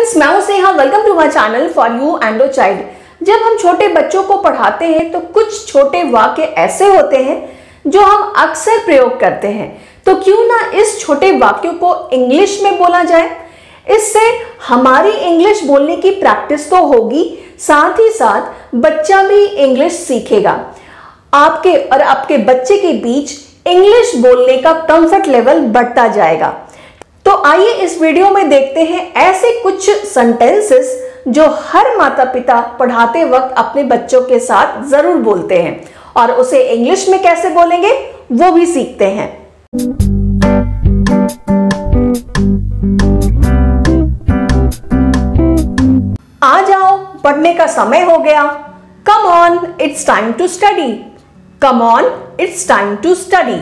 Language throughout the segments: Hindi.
फ्रेंड्स, मैं हूं Sneha. Welcome to my channel for you and your child. जब हम छोटे बच्चों को पढ़ाते हैं तो कुछ छोटे वाक्य ऐसे होते हैं जो हम अक्सर प्रयोग करते हैं, तो क्यों ना इस छोटे वाक्यों को इंग्लिश में बोला जाए। इससे हमारी इंग्लिश बोलने की प्रैक्टिस तो होगी, साथ ही साथ बच्चा भी इंग्लिश सीखेगा। आपके और आपके बच्चे के बीच इंग्लिश बोलने का कंफर्ट लेवल बढ़ता जाएगा। तो आइए इस वीडियो में देखते हैं ऐसे कुछ सेंटेंसेस जो हर माता पिता पढ़ाते वक्त अपने बच्चों के साथ जरूर बोलते हैं, और उसे इंग्लिश में कैसे बोलेंगे वो भी सीखते हैं। आ जाओ, पढ़ने का समय हो गया। Come on, it's time to study. Come on, it's time to study.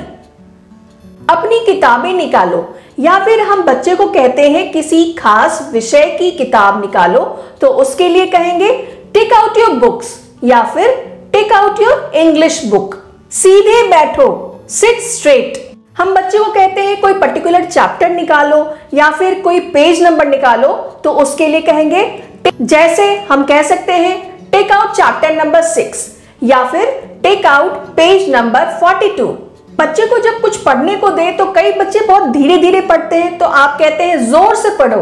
अपनी किताबें निकालो, या फिर हम बच्चे को कहते हैं किसी खास विषय की किताब निकालो, तो उसके लिए कहेंगे टेक आउट योर बुक्स या फिर take out your English book. सीधे बैठो, सिट स्ट्रेट। हम बच्चे को कहते हैं कोई पर्टिकुलर चैप्टर निकालो या फिर कोई पेज नंबर निकालो, तो उसके लिए कहेंगे, जैसे हम कह सकते हैं टेक आउट चैप्टर नंबर 6 या फिर टेक आउट पेज नंबर 42। बच्चे को जब कुछ पढ़ने को दे तो कई बच्चे बहुत धीरे धीरे पढ़ते हैं, तो आप कहते हैं जोर से पढ़ो,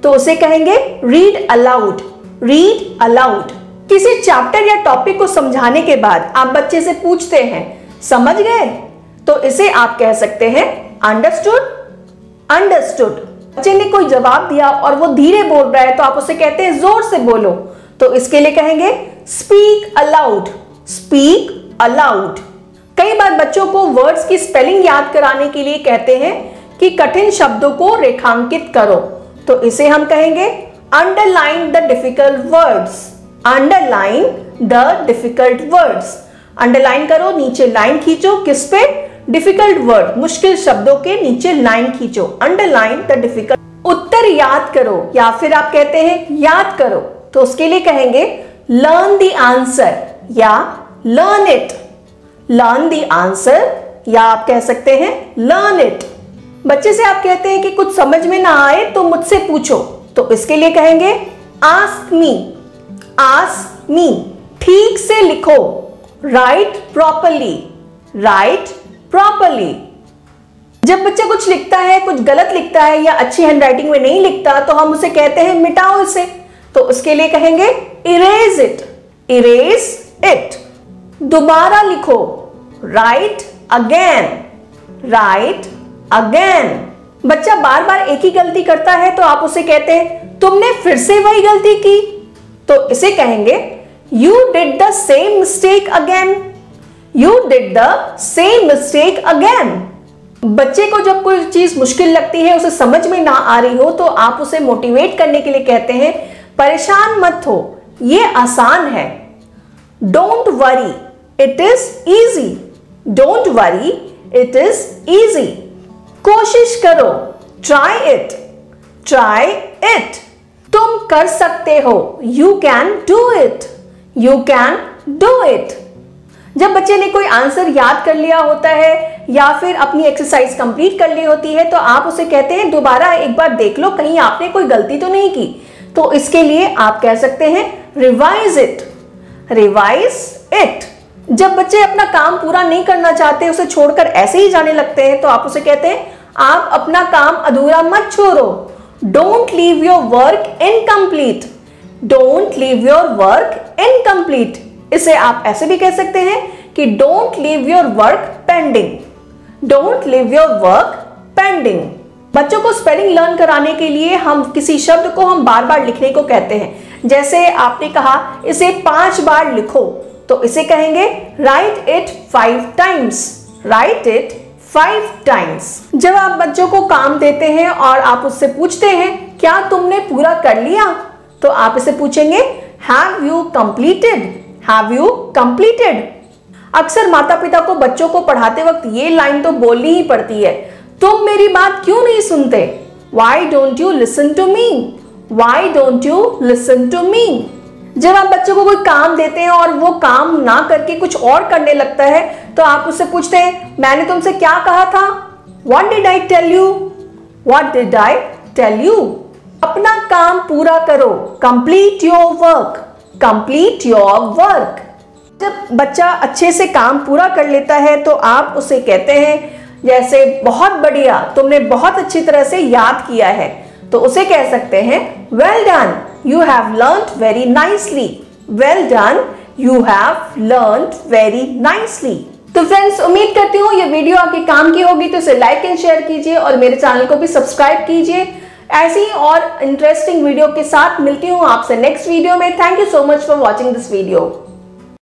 तो उसे कहेंगे रीड अलाउड। Read aloud. किसी चैप्टर या टॉपिक को समझाने के बाद आप बच्चे से पूछते हैं समझ गए, तो इसे आप कह सकते हैं अंडरस्टूड। अंडरस्टूड। बच्चे ने कोई जवाब दिया और वो धीरे बोल रहा है, तो आप उसे कहते हैं जोर से बोलो, तो इसके लिए कहेंगे स्पीक अलाउड। Speak allowed. कई बार बच्चों को वर्ड्स की स्पेलिंग याद कराने के लिए कहते हैं कि कठिन शब्दों को रेखांकित करो, तो इसे हम कहेंगे underline the difficult words. Underline the difficult words. Underline करो, नीचे लाइन खींचो, किस पे? डिफिकल्ट वर्ड, मुश्किल शब्दों के नीचे लाइन खींचो। Underline the difficult. उत्तर याद करो, या फिर आप कहते हैं याद करो, तो उसके लिए कहेंगे लर्न द आंसर या learn it. Learn the answer या आप कह सकते हैं लर्न इट। बच्चे से आप कहते हैं कि कुछ समझ में ना आए तो मुझसे पूछो, तो इसके लिए कहेंगे आस्क मी। Ask me. ठीक से लिखो, राइट प्रॉपरली। Right properly. जब बच्चा कुछ लिखता है, कुछ गलत लिखता है या अच्छी हैंडराइटिंग में नहीं लिखता, तो हम उसे कहते हैं मिटाओ इसे, तो उसके लिए कहेंगे इरेज इट। Erase it. दोबारा लिखो, राइट अगेन। Right again. बच्चा बार बार एक ही गलती करता है, तो आप उसे कहते हैं तुमने फिर से वही गलती की, तो इसे कहेंगे you did the same mistake again. You did the same mistake again. बच्चे को जब कोई चीज मुश्किल लगती है, उसे समझ में ना आ रही हो, तो आप उसे मोटिवेट करने के लिए कहते हैं परेशान मत हो, ये आसान है। Don't worry, it is easy. Don't worry, it is easy. कोशिश करो, ट्राई इट। Try it. तुम कर सकते हो, you can do it. You can do it. जब बच्चे ने कोई आंसर याद कर लिया होता है या फिर अपनी एक्सरसाइज कंप्लीट कर ली होती है, तो आप उसे कहते हैं दोबारा एक बार देख लो, कहीं आपने कोई गलती तो नहीं की, तो इसके लिए आप कह सकते हैं रिवाइज इट। Revise it. जब बच्चे अपना काम पूरा नहीं करना चाहते, उसे छोड़कर ऐसे ही जाने लगते हैं, तो आप उसे कहते हैं आप अपना काम अधूरा मत छोड़ो। Don't leave your work incomplete. Don't leave your work incomplete. इसे आप ऐसे भी कह सकते हैं कि don't leave your work pending. Don't leave your work pending. बच्चों को स्पेलिंग लर्न कराने के लिए हम किसी शब्द को हम बार बार लिखने को कहते हैं। जैसे आपने कहा इसे 5 बार लिखो, तो इसे कहेंगे right it 5 times. Right it 5 times. जब आप बच्चों को काम देते हैं और आप उससे पूछते हैं क्या तुमने पूरा कर लिया, तो आप इसे पूछेंगे have you completed. Have you completed. अक्सर माता पिता को बच्चों को पढ़ाते वक्त ये लाइन तो बोलनी ही पड़ती है, तुम मेरी बात क्यों नहीं सुनते? Why don't you listen to me? Why don't you listen to me? जब आप बच्चों को कोई काम देते हैं और वो काम ना करके कुछ और करने लगता है, तो आप उससे पूछते हैं मैंने तुमसे क्या कहा था? What did I tell you? What did I tell you? अपना काम पूरा करो, complete your work, complete your work. जब बच्चा अच्छे से काम पूरा कर लेता है तो आप उसे कहते हैं जैसे बहुत बढ़िया, तुमने बहुत अच्छी तरह से याद किया है, तो उसे कह सकते हैं well done, you have learned very nicely, well done, you have learned very nicely. तो फ्रेंड्स, उम्मीद करती हूँ ये वीडियो आपके काम की होगी, तो इसे लाइक एंड शेयर कीजिए और मेरे चैनल को भी सब्सक्राइब कीजिए। ऐसी और इंटरेस्टिंग वीडियो के साथ मिलती हूँ आपसे नेक्स्ट वीडियो में। Thank you so much for watching this video.